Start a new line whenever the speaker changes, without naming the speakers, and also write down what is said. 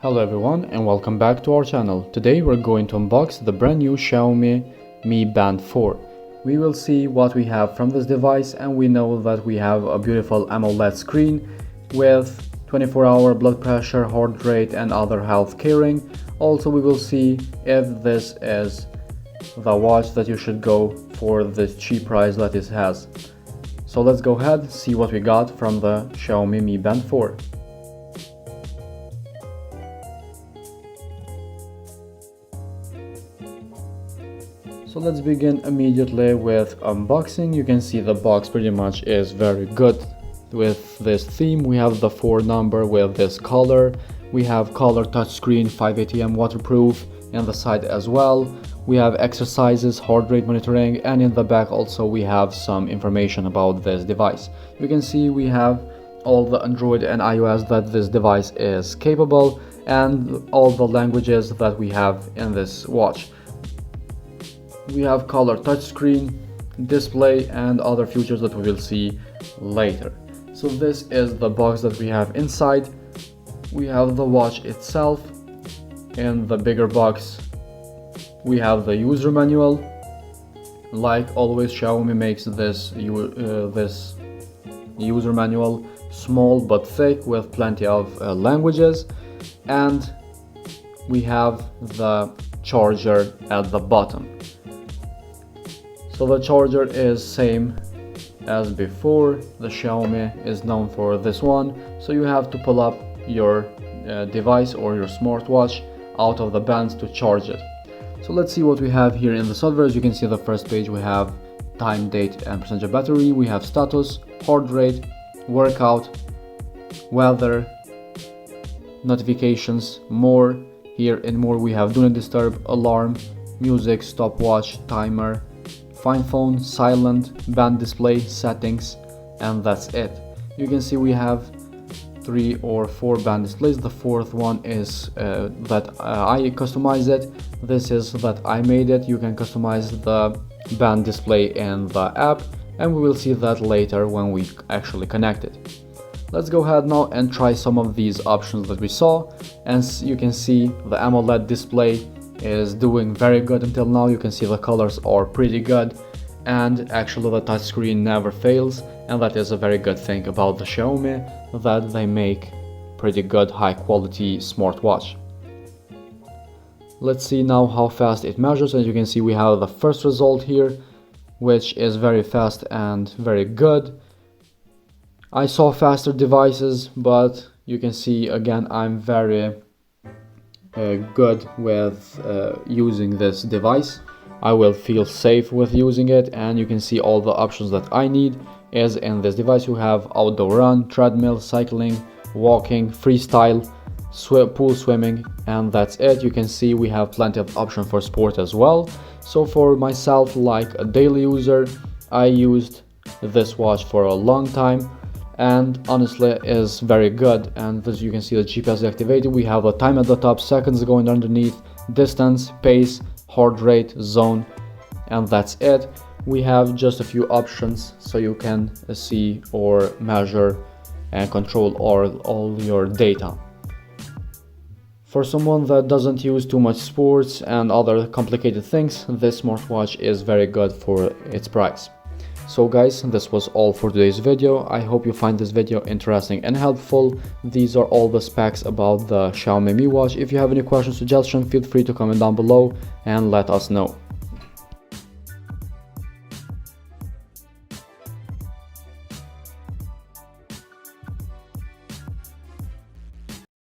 Hello everyone and welcome back to our channel. Today we're going to unbox the brand new Xiaomi Mi Band 4. We will see what we have from this device, and we know that we have a beautiful AMOLED screen with 24-hour blood pressure, heart rate and other health caring. Also we will see if this is the watch that you should go for the cheap price that it has. So let's go ahead and see what we got from the Xiaomi Mi Band 4. So let's begin immediately with unboxing. You can see the box pretty much is very good with this theme. We have the 4 number with this color. We have color touchscreen, 5 ATM waterproof in the side as well. We have exercises, heart rate monitoring, and in the back also we have some information about this device. You can see we have all the Android and iOS that this device is capable and all the languages that we have in this watch. We have color touchscreen, display and other features that we will see later. So this is the box that we have inside. We have the watch itself. In the bigger box we have the user manual. Like always, Xiaomi makes this user manual small but thick with plenty of languages, and we have the charger at the bottom. So the charger is same as before. The Xiaomi is known for this one, so you have to pull up your device or your smartwatch out of the bands to charge it. So let's see what we have here in the software. As you can see, the first page we have time, date and percentage of battery. We have status, heart rate, workout, weather, notifications, more. Here in more we have do not disturb, alarm, music, stopwatch, timer, find phone, silent, band display, settings, and that's it. You can see we have 3 or 4 band displays. The fourth one is that I customize it. This is that I made it. You can customize the band display in the app, and we will see that later when we actually connect it. Let's go ahead now and try some of these options that we saw. And you can see the AMOLED display is doing very good until now. You can see the colors are pretty good, and actually the touchscreen never fails, and that is a very good thing about the Xiaomi, that they make pretty good high quality smartwatch. Let's see now how fast it measures. As you can see, we have the first result here, which is very fast and very good. I saw faster devices, but you can see again I'm very good with using this device. I will feel safe with using it, and you can see all the options that I need is in this device. You have outdoor run, treadmill, cycling, walking, freestyle, pool swimming, and that's it. You can see we have plenty of options for sport as well. So for myself, like a daily user, I used this watch for a long time, and honestly is very good. And as you can see, the GPS is activated. We have a time at the top, seconds going underneath, distance, pace, heart rate, zone, and that's it. We have just a few options so you can see or measure and control all your data. For someone that doesn't use too much sports and other complicated things, this smartwatch is very good for its price. So guys, this was all for today's video. I hope you find this video interesting and helpful. These are all the specs about the Xiaomi Mi watch. If you have any questions, suggestions, feel free to comment down below and let us know.